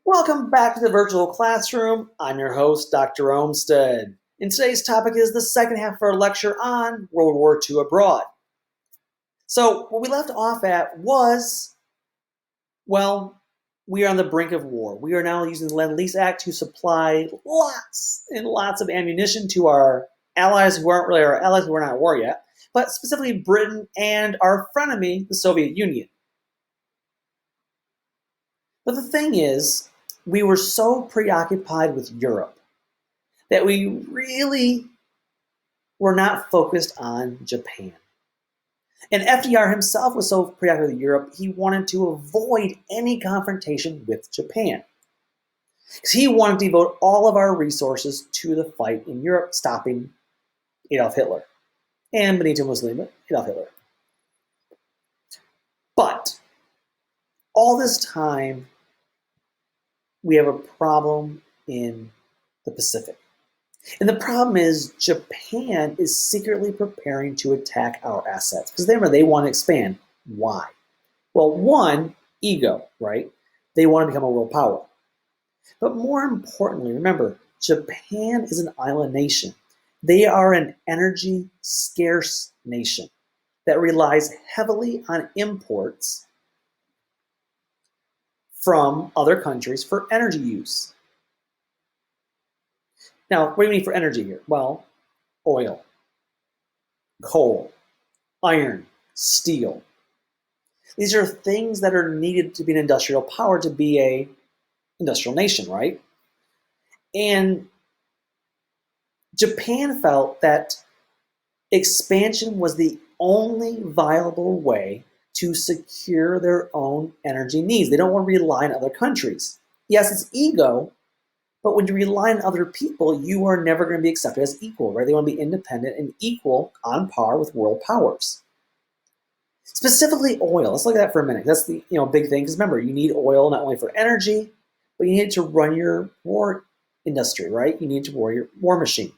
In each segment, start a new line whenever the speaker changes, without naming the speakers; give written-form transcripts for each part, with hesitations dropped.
Welcome back to the virtual classroom. I'm your host, Dr. Olmsted. And today's topic is the second half of our lecture on World War II abroad. So, what we left off at was, we are on the brink of war. We are now using the Lend-Lease Act to supply lots and lots of ammunition to our allies who aren't really our allies, who are not at war yet, but specifically Britain and our frenemy, the Soviet Union. But the thing is, we were so preoccupied with Europe that we really were not focused on Japan. And FDR himself was so preoccupied with Europe, he wanted to avoid any confrontation with Japan. Because he wanted to devote all of our resources to the fight in Europe, stopping Adolf Hitler. And Benito Mussolini, but Adolf Hitler. But all this time, we have a problem in the Pacific. And the problem is Japan is secretly preparing to attack our assets. Because remember, they want to expand. Why? Well, one, ego, right? They want to become a world power. But more importantly, remember, Japan is an island nation. They are an energy scarce nation that relies heavily on imports from other countries for energy use. Now, what do you mean for energy here? Well, oil, coal, iron, steel. These are things that are needed to be an industrial power, to be an industrial nation, right? And Japan felt that expansion was the only viable way to secure their own energy needs. They don't want to rely on other countries. Yes, it's ego, but when you rely on other people, you are never going to be accepted as equal, right? They want to be independent and equal on par with world powers. Specifically oil. Let's look at that for a minute. That's the big thing, because remember, you need oil not only for energy, but you need it to run your war industry, right? You need to run your war machine.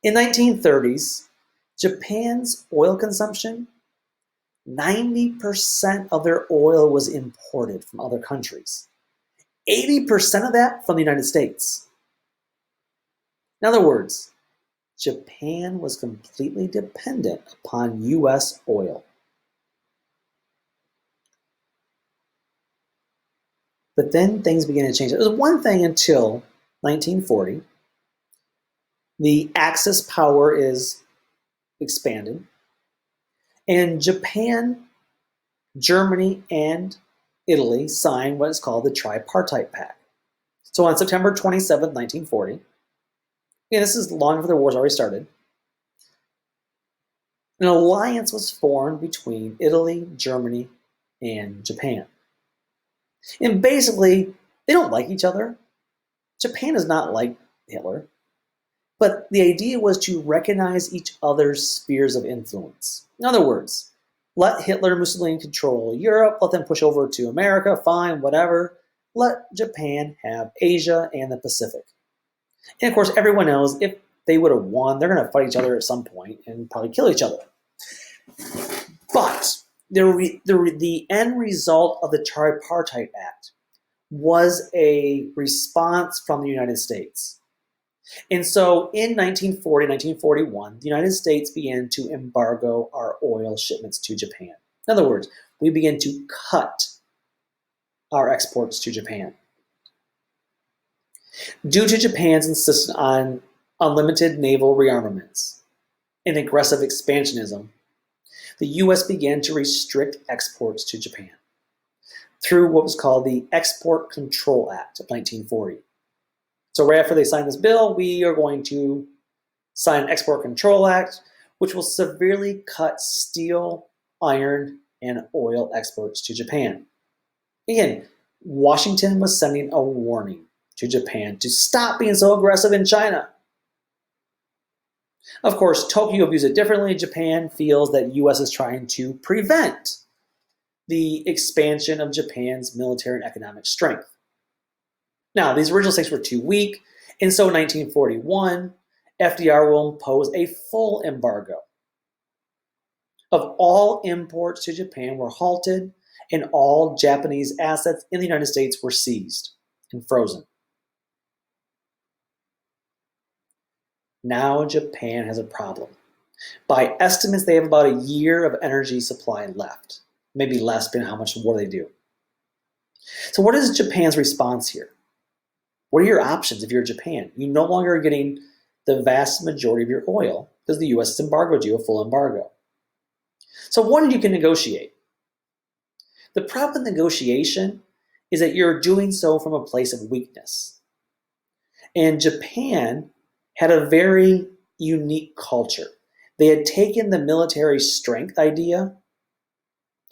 In 1930s, Japan's oil consumption, 90% of their oil was imported from other countries. 80% of that from the United States. In other words, Japan was completely dependent upon US oil. But then things began to change. It was one thing until 1940. The Axis power is expanded. And Japan, Germany, and Italy signed what is called the Tripartite Pact. So on September 27, 1940, and this is long before the war's already started, an alliance was formed between Italy, Germany, and Japan. And basically, they don't like each other. Japan is not like Hitler. But the idea was to recognize each other's spheres of influence. In other words, let Hitler and Mussolini control Europe, let them push over to America, fine, whatever. Let Japan have Asia and the Pacific. And of course, everyone knows if they would have won, they're going to fight each other at some point and probably kill each other. But the end result of the Tripartite Act was a response from the United States. And so in 1940, 1941, the United States began to embargo our oil shipments to Japan. In other words, we began to cut our exports to Japan. Due to Japan's insistence on unlimited naval rearmaments and aggressive expansionism, the U.S. began to restrict exports to Japan through what was called the Export Control Act of 1940. So right after they signed this bill, we are going to sign an Export Control Act, which will severely cut steel, iron, and oil exports to Japan. Again, Washington was sending a warning to Japan to stop being so aggressive in China. Of course, Tokyo views it differently. Japan feels that the U.S. is trying to prevent the expansion of Japan's military and economic strength. Now, these original stakes were too weak, and so in 1941, FDR will impose a full embargo of all imports to Japan were halted, and all Japanese assets in the United States were seized and frozen. Now Japan has a problem. By estimates, they have about a year of energy supply left, maybe less, depending on how much war they do. So what is Japan's response here? What are your options if you're Japan? You no longer are getting the vast majority of your oil because the US has embargoed you a full embargo. So one, you can negotiate. The problem with negotiation is that you're doing so from a place of weakness. And Japan had a very unique culture. They had taken the military strength idea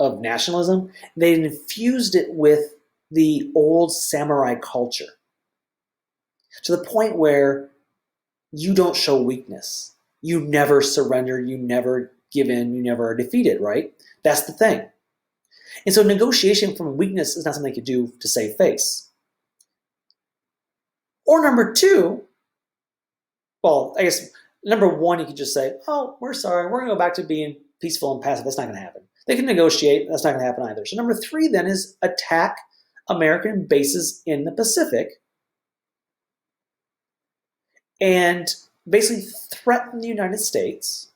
of nationalism, they had infused it with the old samurai culture to the point where you don't show weakness. You never surrender, you never give in, you never are defeated, right? That's the thing. And so negotiation from weakness is not something you could do to save face. Or number two, well, I guess number one, you could just say, oh, we're sorry, we're going to go back to being peaceful and passive. That's not going to happen. They can negotiate. That's not going to happen either. So number three then is attack American bases in the Pacific and basically threaten the United States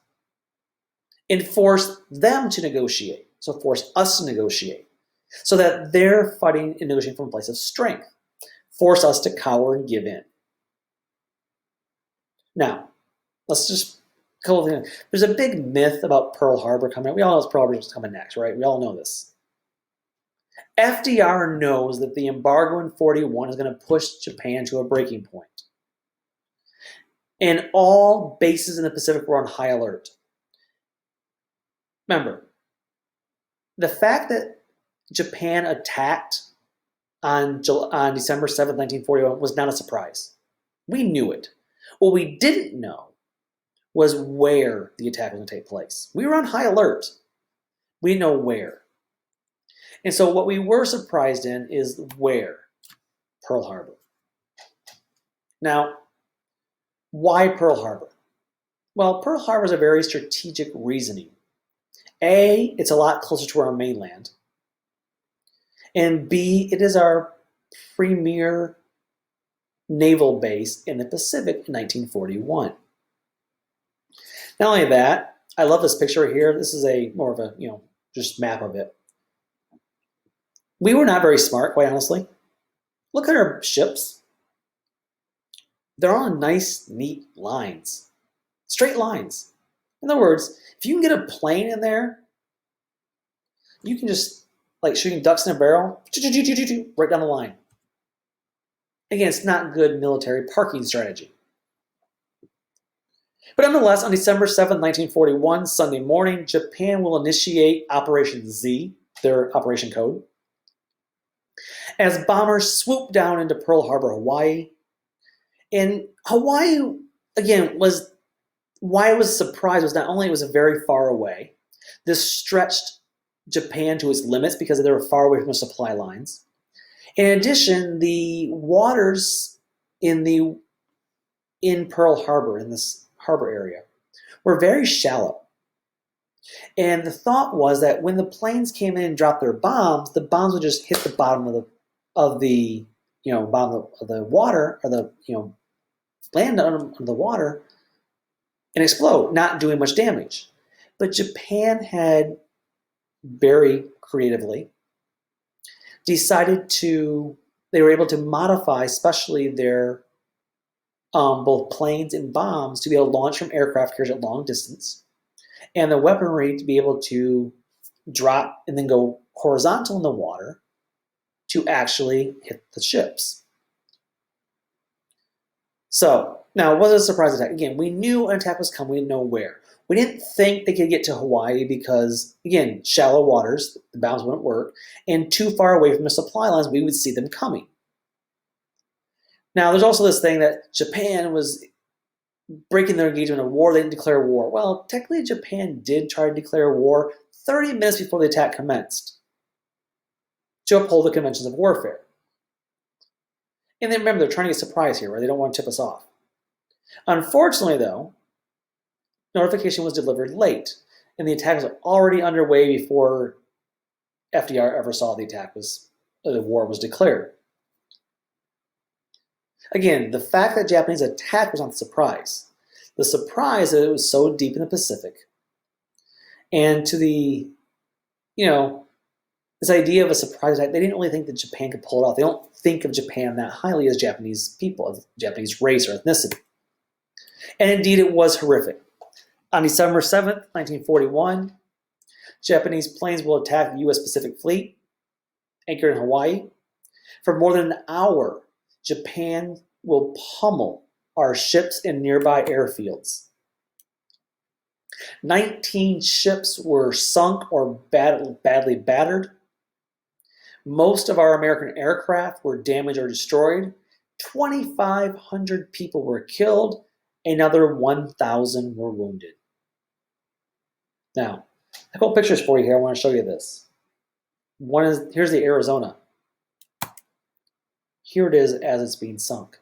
and force them to negotiate. So force us to negotiate so that they're fighting and negotiating from a place of strength. Force us to cower and give in. Now, let's just couple of things. There's a big myth about Pearl Harbor coming up. We all know Pearl Harbor is coming next, right? We all know this. FDR knows that the embargo in 41 is going to push Japan to a breaking point. And all bases in the Pacific were on high alert. Remember, the fact that Japan attacked on December 7th, 1941 was not a surprise. We knew it. What we didn't know was where the attack was going to take place. We were on high alert. We didn't know where. And so what we were surprised in is where? Pearl Harbor. Now, why Pearl Harbor? Well, Pearl Harbor is a very strategic reasoning. A, it's a lot closer to our mainland. And B, it is our premier naval base in the Pacific in 1941. Not only that, I love this picture right here. This is more of a, just map of it. We were not very smart, quite honestly. Look at our ships. They're on nice, neat lines. Straight lines. In other words, if you can get a plane in there, you can just, like shooting ducks in a barrel, right down the line. Again, it's not good military parking strategy. But nonetheless, on December 7, 1941, Sunday morning, Japan will initiate Operation Z, their operation code, as bombers swoop down into Pearl Harbor, Hawaii. And Hawaii, again, why I was surprised was not only it was very far away, this stretched Japan to its limits because they were far away from the supply lines. In addition, the waters in Pearl Harbor, in this harbor area, were very shallow. And the thought was that when the planes came in and dropped their bombs, the bombs would just hit the bottom of the bottom of the water, or the land under the water and explode, not doing much damage. But Japan had very creatively decided they were able to modify, especially their both planes and bombs, to be able to launch from aircraft carriers at long distance, and the weaponry to be able to drop and then go horizontal in the water to actually hit the ships. So, now, it wasn't a surprise attack. Again, we knew an attack was coming, we didn't know where. We didn't think they could get to Hawaii because, again, shallow waters, the bombs wouldn't work, and too far away from the supply lines, we would see them coming. Now, there's also this thing that Japan was breaking their engagement in war. They didn't declare war. Well, technically, Japan did try to declare war 30 minutes before the attack commenced to uphold the conventions of warfare. And then remember, they're trying to get surprise here, right? They don't want to tip us off. Unfortunately, though, notification was delivered late, and the attack was already underway before FDR ever saw the war was declared. Again, the fact that Japanese attack was not the surprise. The surprise that it was so deep in the Pacific, and to the, this idea of a surprise attack, they didn't really think that Japan could pull it off. They don't think of Japan that highly as Japanese people, as Japanese race or ethnicity. And indeed, it was horrific. On December 7th, 1941, Japanese planes will attack the U.S. Pacific Fleet, anchored in Hawaii. For more than an hour, Japan will pummel our ships in nearby airfields. 19 ships were sunk or badly battered. Most of our American aircraft were damaged or destroyed. 2,500 people were killed. Another 1,000 were wounded. Now, a couple pictures for you here. I want to show you this. Here's the Arizona. Here it is as it's being sunk.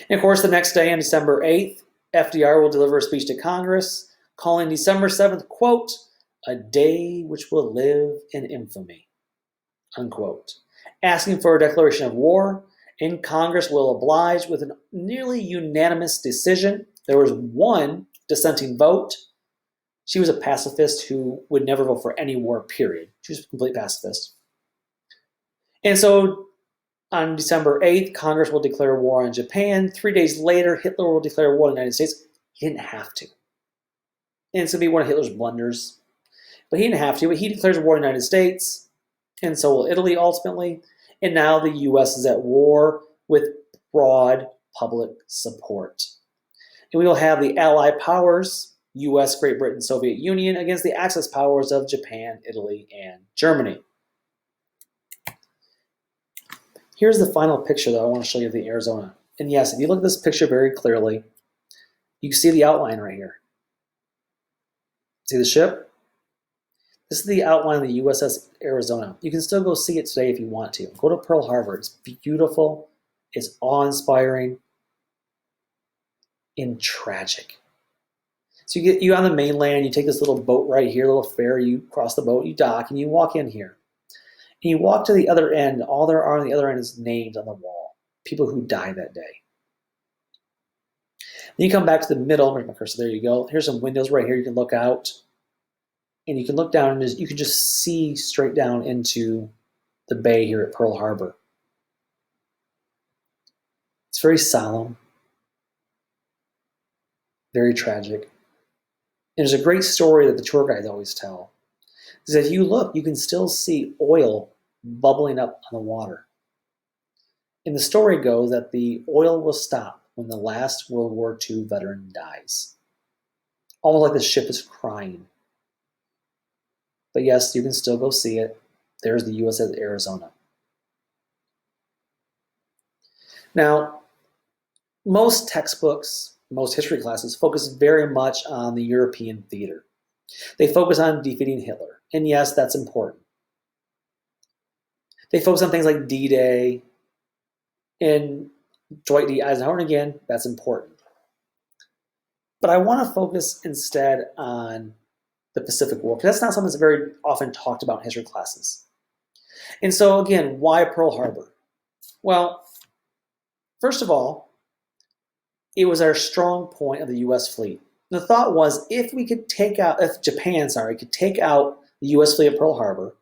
And of course, the next day on December 8th, FDR will deliver a speech to Congress, calling December 7th, quote, a day which will live in infamy, unquote, asking for a declaration of war, and Congress will oblige with a nearly unanimous decision. There was one dissenting vote. She was a pacifist who would never vote for any war, period. She was a complete pacifist. And so on December 8th, Congress will declare war on Japan. 3 days later, Hitler will declare war on the United States. He didn't have to. And it's going to be one of Hitler's blunders. But he didn't have to. But he declares war on the United States. And so will Italy ultimately. And now the U.S. is at war with broad public support. And we will have the Allied powers, U.S., Great Britain, Soviet Union, against the Axis powers of Japan, Italy, and Germany. Here's the final picture that I want to show you of the Arizona. And yes, if you look at this picture very clearly, you can see the outline right here. See the ship? This is the outline of the USS Arizona. You can still go see it today if you want to. Go to Pearl Harbor. It's beautiful. It's awe-inspiring and tragic. So you on the mainland, you take this little boat right here, little ferry, you cross the boat, you dock, and you walk in here. And you walk to the other end, all there are on the other end is names on the wall. People who died that day. Then you come back to the middle, where's my cursor? There you go. Here's some windows right here. You can look out. And you can look down and you can just see straight down into the bay here at Pearl Harbor. It's very solemn. Very tragic. And there's a great story that the tour guides always tell. Is that if you look, you can still see oil bubbling up on the water. And the story goes that the oil will stop when the last World War II veteran dies. Almost like the ship is crying. But yes, you can still go see it. There's the USS Arizona. Now, most textbooks, most history classes focus very much on the European theater. They focus on defeating Hitler. And yes, that's important. They focus on things like D-Day and Dwight D. Eisenhower, and again, that's important. But I want to focus instead on the Pacific War, because that's not something that's very often talked about in history classes. And so again, why Pearl Harbor? Well, first of all, it was our strong point of the U.S. fleet. The thought was if Japan could take out the U.S. fleet at Pearl Harbor,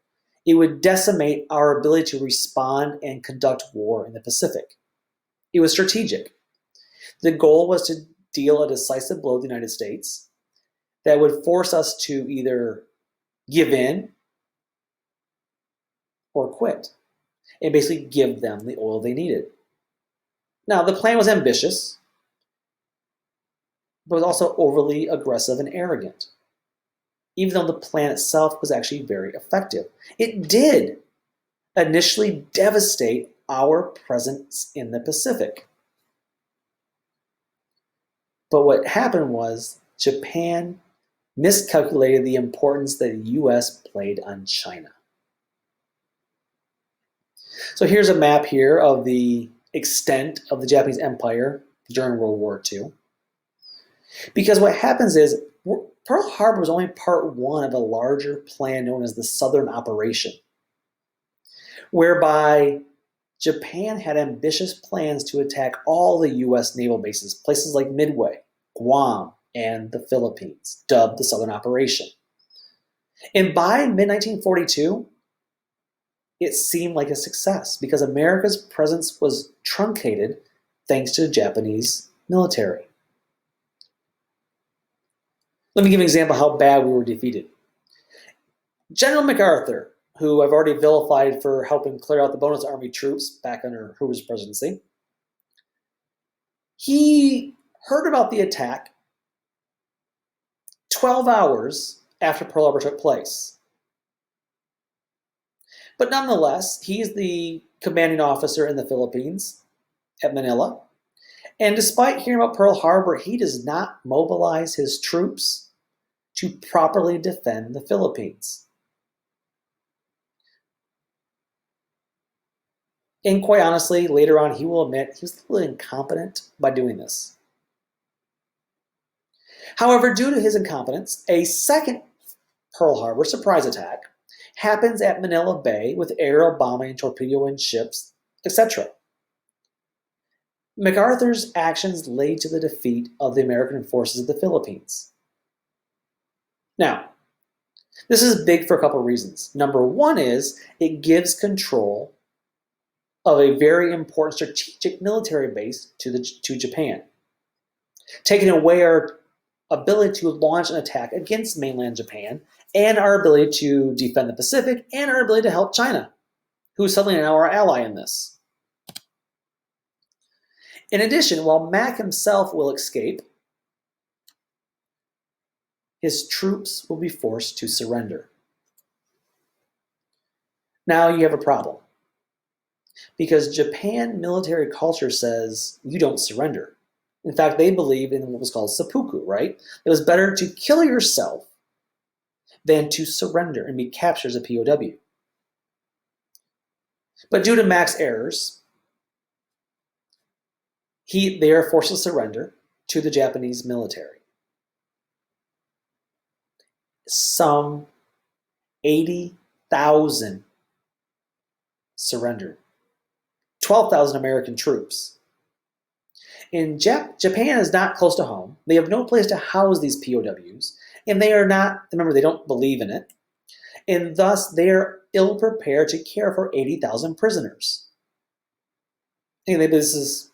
it would decimate our ability to respond and conduct war in the Pacific. It was strategic. The goal was to deal a decisive blow to the United States that would force us to either give in or quit and basically give them the oil they needed. Now, the plan was ambitious, but was also overly aggressive and arrogant, even though the plan itself was actually very effective. It did initially devastate our presence in the Pacific. But what happened was Japan miscalculated the importance that the U.S. played on China. So here's a map here of the extent of the Japanese Empire during World War II. Because what happens is Pearl Harbor was only part one of a larger plan known as the Southern Operation, whereby Japan had ambitious plans to attack all the U.S. naval bases, places like Midway, Guam, and the Philippines, dubbed the Southern Operation. And by mid-1942, it seemed like a success because America's presence was truncated thanks to the Japanese military. Let me give an example of how bad we were defeated. General MacArthur, who I've already vilified for helping clear out the Bonus Army troops back under Hoover's presidency, he heard about the attack 12 hours after Pearl Harbor took place. But nonetheless, he's the commanding officer in the Philippines at Manila. And despite hearing about Pearl Harbor, he does not mobilize his troops to properly defend the Philippines. And quite honestly, later on, he will admit he was a little incompetent by doing this. However, due to his incompetence, a second Pearl Harbor surprise attack happens at Manila Bay with aerial bombing, torpedoing ships, etc. MacArthur's actions led to the defeat of the American forces in the Philippines. Now, this is big for a couple of reasons. Number one is it gives control of a very important strategic military base to Japan, taking away our ability to launch an attack against mainland Japan and our ability to defend the Pacific and our ability to help China, who is suddenly now our ally in this. In addition, while Mac himself will escape, his troops will be forced to surrender. Now you have a problem, because Japan military culture says you don't surrender. In fact, they believe in what was called seppuku, right? It was better to kill yourself than to surrender and be captured as a POW. But due to Mac's errors, they are forced to surrender to the Japanese military. Some 80,000 surrendered. 12,000 American troops. And Japan is not close to home. They have no place to house these POWs. And they are not, remember, they don't believe in it. And thus, they are ill-prepared to care for 80,000 prisoners. And this is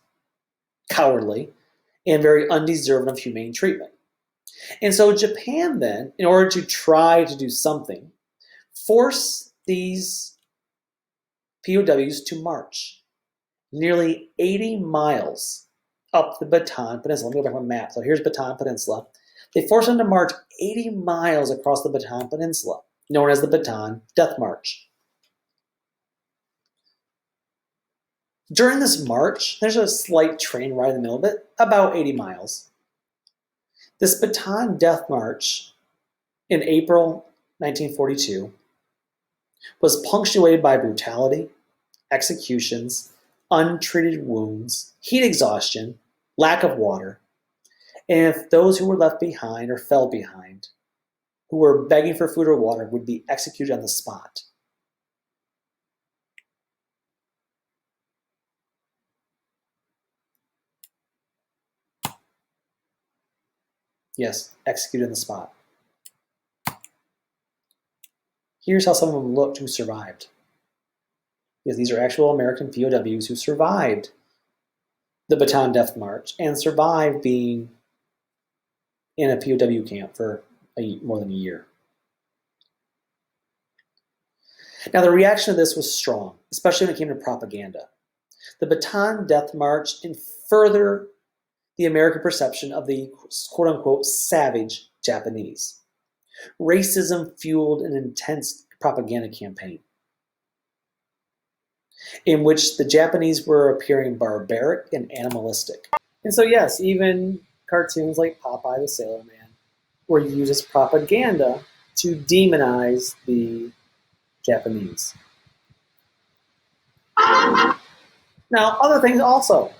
cowardly and very undeserving of humane treatment. And so Japan then, in order to try to do something, forced these POWs to march nearly 80 miles up the Bataan Peninsula. Let me go back to my map. So here's Bataan Peninsula. They forced them to march 80 miles across the Bataan Peninsula, known as the Bataan Death March. During this march, there's a slight train ride in the middle of it, about 80 miles. This Bataan Death March in April 1942 was punctuated by brutality, executions, untreated wounds, heat exhaustion, lack of water, and if those who were left behind or fell behind, who were begging for food or water, would be executed on the spot. Yes, executed on the spot. Here's how some of them looked who survived. Because these are actual American POWs who survived the Bataan Death March and survived being in a POW camp for more than a year. Now, the reaction to this was strong, especially when it came to propaganda. The Bataan Death March and further the American perception of the quote-unquote savage Japanese. Racism fueled an intense propaganda campaign in which the Japanese were appearing barbaric and animalistic. And so yes, even cartoons like Popeye the Sailor Man were used as propaganda to demonize the Japanese. Now, other things also,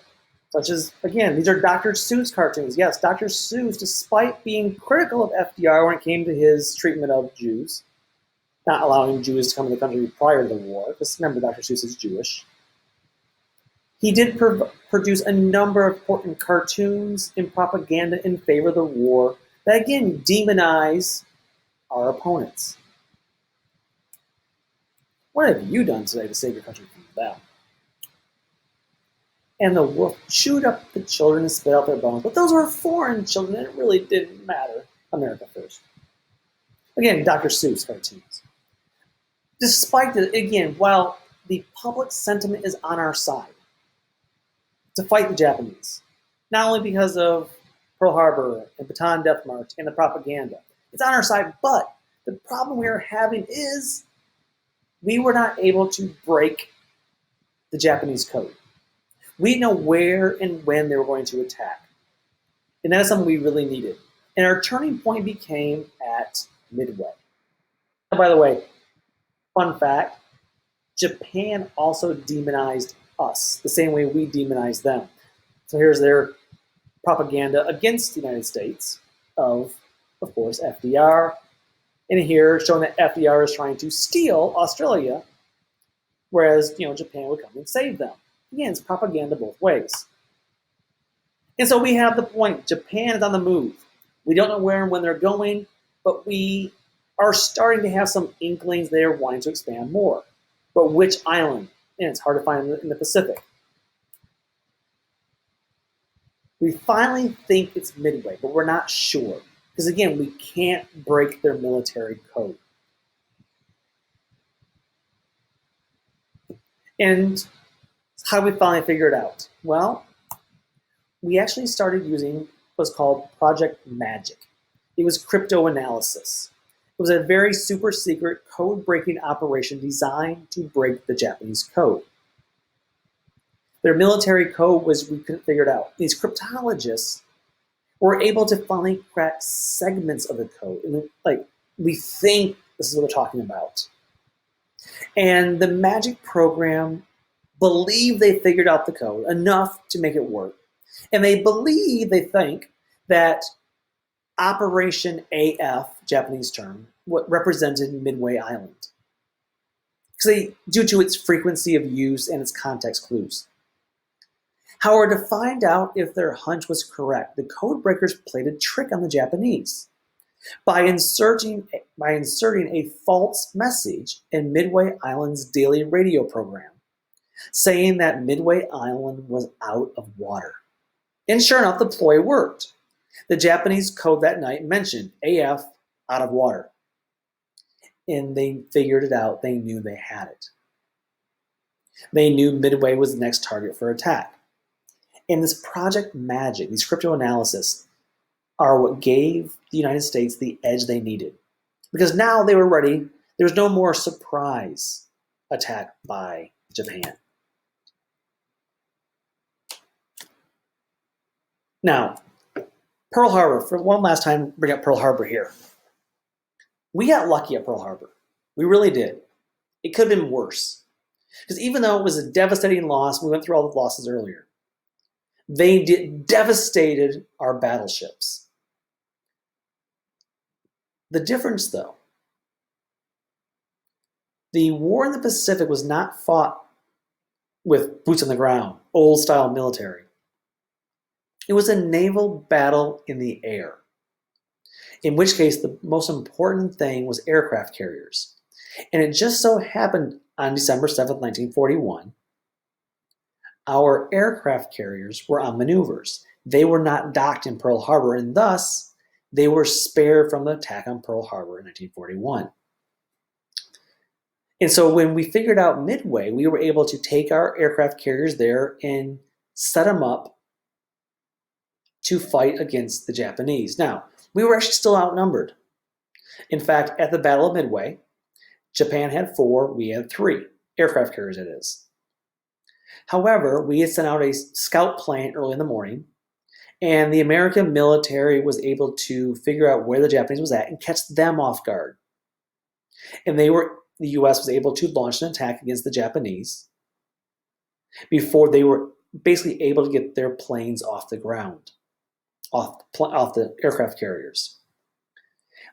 Such as, again, these are Dr. Seuss cartoons. Yes, Dr. Seuss, despite being critical of FDR when it came to his treatment of Jews, not allowing Jews to come to the country prior to the war, because remember, Dr. Seuss is Jewish, he did produce a number of important cartoons and propaganda in favor of the war that, again, demonize our opponents. What have you done today to save your country from them? And the wolf chewed up the children and spit out their bones. But those were foreign children, and it really didn't matter. America first. Again, Dr. Seuss cartoons. Despite that, again, while the public sentiment is on our side to fight the Japanese, not only because of Pearl Harbor and Bataan Death March and the propaganda, it's on our side, but the problem we are having is we were not able to break the Japanese code. We know where and when they were going to attack. And that is something we really needed. And our turning point became at Midway. And by the way, fun fact, Japan also demonized us the same way we demonized them. So here's their propaganda against the United States of course, FDR. And here showing that FDR is trying to steal Australia, whereas Japan would come and save them. Again, it's propaganda both ways. And so we have the point. Japan is on the move. We don't know where and when they're going, but we are starting to have some inklings they're wanting to expand more. But which island? And it's hard to find in the Pacific. We finally think it's Midway, but we're not sure. Because again, we can't break their military code. And how do we finally figure it out? Well, we actually started using what's called Project Magic. It was crypto analysis. It was a very super secret code-breaking operation designed to break the Japanese code. Their military code we couldn't figure it out. These cryptologists were able to finally crack segments of the code. And we think this is what they're talking about. And the magic program believe they figured out the code enough to make it work. And they think that Operation AF, Japanese term, what represented Midway Island. Due to its frequency of use and its context clues. However, to find out if their hunch was correct, the code breakers played a trick on the Japanese by inserting a false message in Midway Island's daily radio program, saying that Midway Island was out of water. And sure enough, the ploy worked. The Japanese code that night mentioned AF, out of water. And they figured it out. They knew they had it. They knew Midway was the next target for attack. And this Project Magic, these crypto analysis, are what gave the United States the edge they needed. Because now they were ready. There was no more surprise attack by Japan. Now, Pearl Harbor, for one last time, bring up Pearl Harbor here. We got lucky at Pearl Harbor. We really did. It could have been worse. Because even though it was a devastating loss, we went through all the losses earlier, they devastated our battleships. The difference, though, the war in the Pacific was not fought with boots on the ground, old-style military. It was a naval battle in the air, in which case the most important thing was aircraft carriers. And it just so happened on December 7th, 1941, our aircraft carriers were on maneuvers. They were not docked in Pearl Harbor, and thus they were spared from the attack on Pearl Harbor in 1941. And so when we figured out Midway, we were able to take our aircraft carriers there and set them up to fight against the Japanese. Now, we were actually still outnumbered. In fact, at the Battle of Midway, Japan had 4, we had 3 aircraft carriers, it is. However, we had sent out a scout plane early in the morning, and the American military was able to figure out where the Japanese was at and catch them off guard. And the U.S. was able to launch an attack against the Japanese before they were basically able to get their planes off the ground, off the aircraft carriers.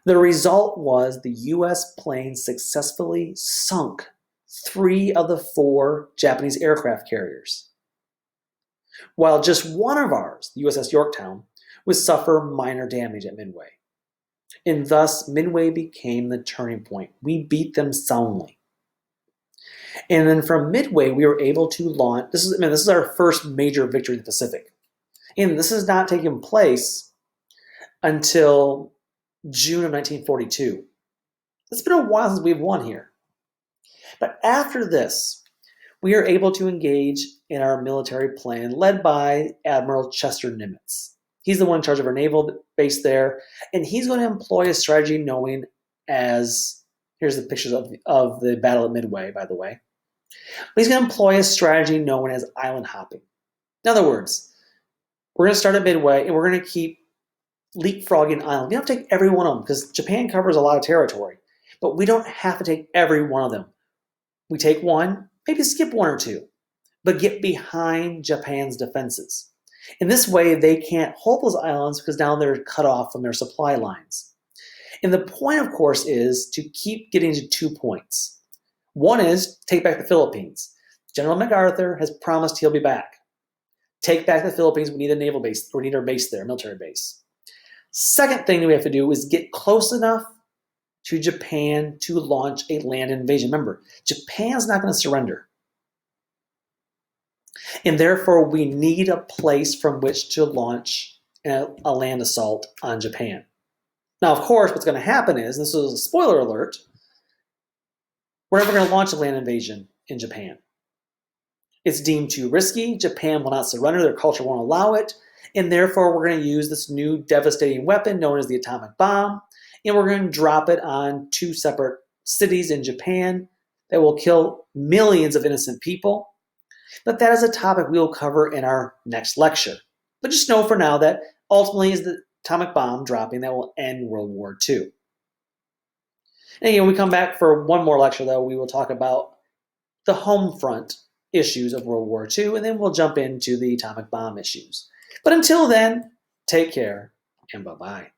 The result was the US planes successfully sunk 3 of the 4 Japanese aircraft carriers, while just one of ours, the USS Yorktown, would suffer minor damage at Midway. And thus, Midway became the turning point. We beat them soundly. And then from Midway, we were able to launch. This is our first major victory in the Pacific. And this has not taken place until June of 1942. It's been a while since we've won here. But after this, we are able to engage in our military plan led by Admiral Chester Nimitz. He's the one in charge of our naval base there, and he's going to employ a strategy known as, here's the pictures of the battle at Midway, by the way. But he's going to employ a strategy known as island hopping. In other words, we're going to start at Midway, and we're going to keep leapfrogging islands. We don't have to take every one of them, because Japan covers a lot of territory, but we don't have to take every one of them. We take one, maybe skip 1 or 2, but get behind Japan's defenses. In this way, they can't hold those islands because now they're cut off from their supply lines. And the point, of course, is to keep getting to 2 points. One is take back the Philippines. General MacArthur has promised he'll be back. Take back the Philippines. We need a naval base. We need our base there, military base. Second thing that we have to do is get close enough to Japan to launch a land invasion. Remember, Japan's not going to surrender. And therefore, we need a place from which to launch a land assault on Japan. Now, of course, what's going to happen is, this is a spoiler alert, we're never going to launch a land invasion in Japan. It's deemed too risky. Japan will not surrender. Their culture won't allow it. And therefore, we're going to use this new devastating weapon known as the atomic bomb. And we're going to drop it on 2 separate cities in Japan that will kill millions of innocent people. But that is a topic we will cover in our next lecture. But just know for now that ultimately is the atomic bomb dropping that will end World War II. And again, when we come back for one more lecture, though, we will talk about the home front issues of World War II, and then we'll jump into the atomic bomb issues. But until then, take care and bye-bye.